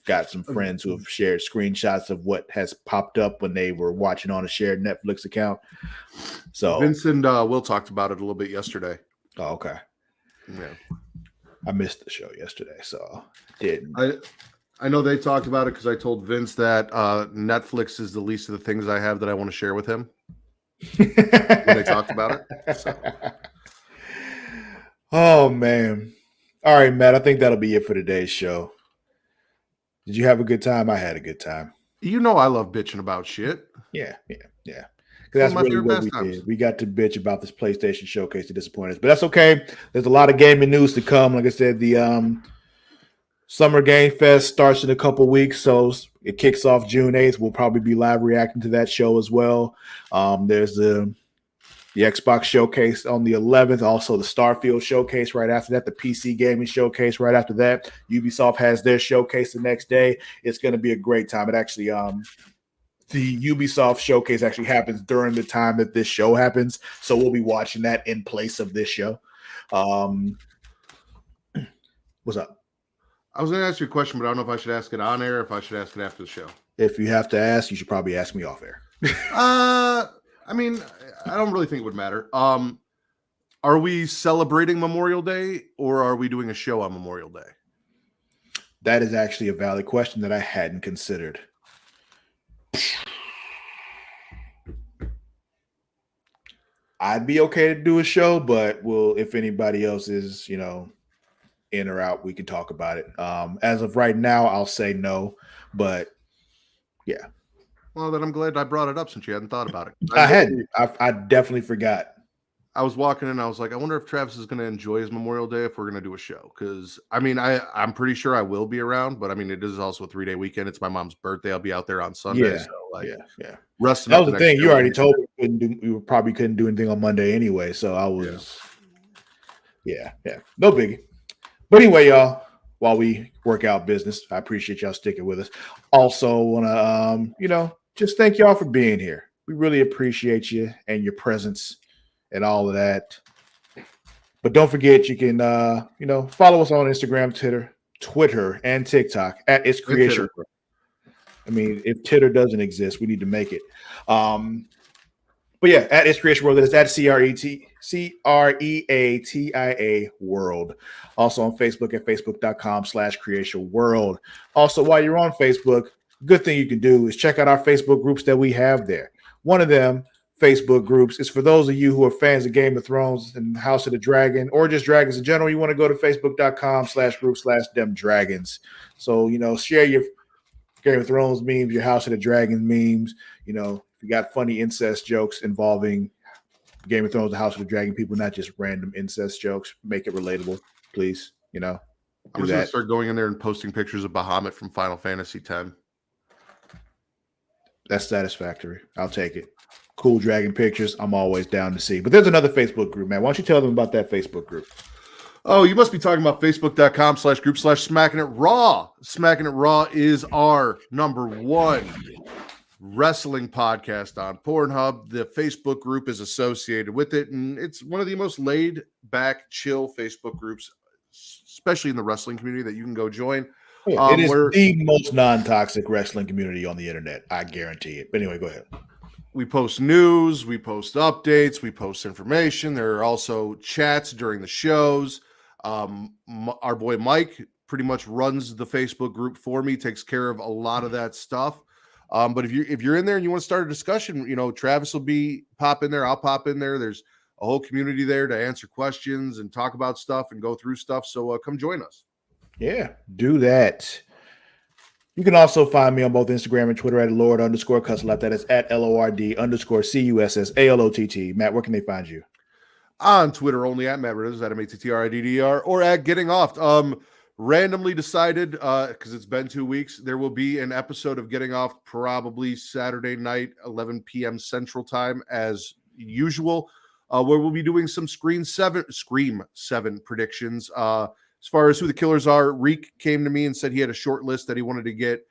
got some friends who have shared screenshots of what has popped up when they were watching on a shared Netflix account. So Vince and Will talked about it a little bit yesterday. Oh, okay. Yeah. I missed the show yesterday, so didn't. I know they talked about it because I told Vince that Netflix is the least of the things I have that I want to share with him. When they talked about it. So. Oh man. All right, Matt. I think that'll be it for today's show. Did you have a good time? I had a good time. You know I love bitching about shit. Yeah. Because that's really what we did. We got to bitch about this PlayStation showcase to disappoint us, but that's okay. There's a lot of gaming news to come. Like I said, the Summer Game Fest starts in a couple weeks, so it kicks off June 8th. We'll probably be live reacting to that show as well. There's the Xbox showcase on the 11th, also the Starfield showcase right after that, the PC gaming showcase right after that. Ubisoft has their showcase the next day. It's going to be a great time. It actually, the Ubisoft showcase actually happens during the time that this show happens, so we'll be watching that in place of this show. What's up? I was going to ask you a question, but I don't know if I should ask it on air or if I should ask it after the show. If you have to ask, you should probably ask me off air. I mean, I don't really think it would matter. Are we celebrating Memorial Day or are we doing a show on Memorial Day? That is actually a valid question that I hadn't considered. I'd be okay to do a show, but if anybody else is, in or out, we can talk about it. As of right now, I'll say no, but yeah. Well, then I'm glad I brought it up since you hadn't thought about it. I definitely forgot. I was walking in, I was like, I wonder if Travis is going to enjoy his Memorial Day if we're going to do a show. Because, I mean, I'm pretty sure I will be around, but I mean, it is also a 3-day weekend. It's my mom's birthday. I'll be out there on Sunday. Yeah, so, yeah. Resting that was the thing. You already told me we probably couldn't do anything on Monday anyway. So I was, yeah. No biggie. But anyway, y'all, while we work out business, I appreciate y'all sticking with us. Also want to, just thank y'all for being here. We really appreciate you and your presence and all of that. But don't forget, you can, follow us on Instagram, Twitter, and TikTok at It's Creatia. I mean, if Titter doesn't exist, we need to make it. But yeah, at It's Creatia World. That is at CREATIA World. Also on Facebook at facebook.com/Creatia World. Also, while you're on Facebook, good thing you can do is check out our Facebook groups that we have there. One of them, Facebook groups, is for those of you who are fans of Game of Thrones and House of the Dragon, or just dragons in general. You want to go to facebook.com/group/demdragons. So, share your Game of Thrones memes, your House of the Dragon memes. If you got funny incest jokes involving Game of Thrones, the House of the Dragon people, not just random incest jokes, make it relatable, please. I'm just going to start going in there and posting pictures of Bahamut from Final Fantasy X. That's satisfactory. I'll take it. Cool dragon pictures, I'm always down to see. But there's another Facebook group, man. Why don't you tell them about that Facebook group? Oh, you must be talking about facebook.com/group/Smacking It Raw. Smacking It Raw is our #1 wrestling podcast on Pornhub. The Facebook group is associated with it, and it's one of the most laid back, chill Facebook groups, especially in the wrestling community, that you can go join. It is the most non-toxic wrestling community on the internet. I guarantee it. But anyway, go ahead. We post news, we post updates, we post information. There are also chats during the shows. Our boy Mike pretty much runs the Facebook group for me, takes care of a lot of that stuff. But if you're in there and you want to start a discussion, Travis will pop in there. I'll pop in there. There's a whole community there to answer questions and talk about stuff and go through stuff. So come join us. Yeah, do that. You can also find me on both Instagram and Twitter at Lord_Cussalott. That is at LORD_CUSSALOTT. Matt, where can they find you? On Twitter only at Matt Ridders, at MATTRIDDR, or at Getting Off. Randomly decided, because it's been 2 weeks, there will be an episode of Getting Off probably Saturday night, 11 p.m. Central Time, as usual, where we'll be doing some Scream 7 predictions. As far as who the killers are, Reek came to me and said he had a short list that he wanted to get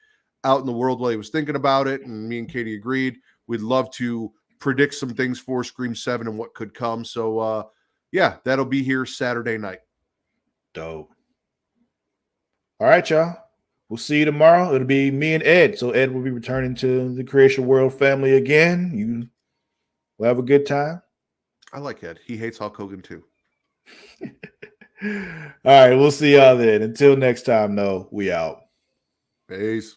out in the world while he was thinking about it, and me and Katie agreed. We'd love to predict some things for Scream 7 and what could come. So, yeah, that'll be here Saturday night. Dope. All right, y'all. We'll see you tomorrow. It'll be me and Ed. So Ed will be returning to the Creatia World family again. You will have a good time. I like Ed. He hates Hulk Hogan too. All right, we'll see y'all then. Until next time, though, we out. Peace.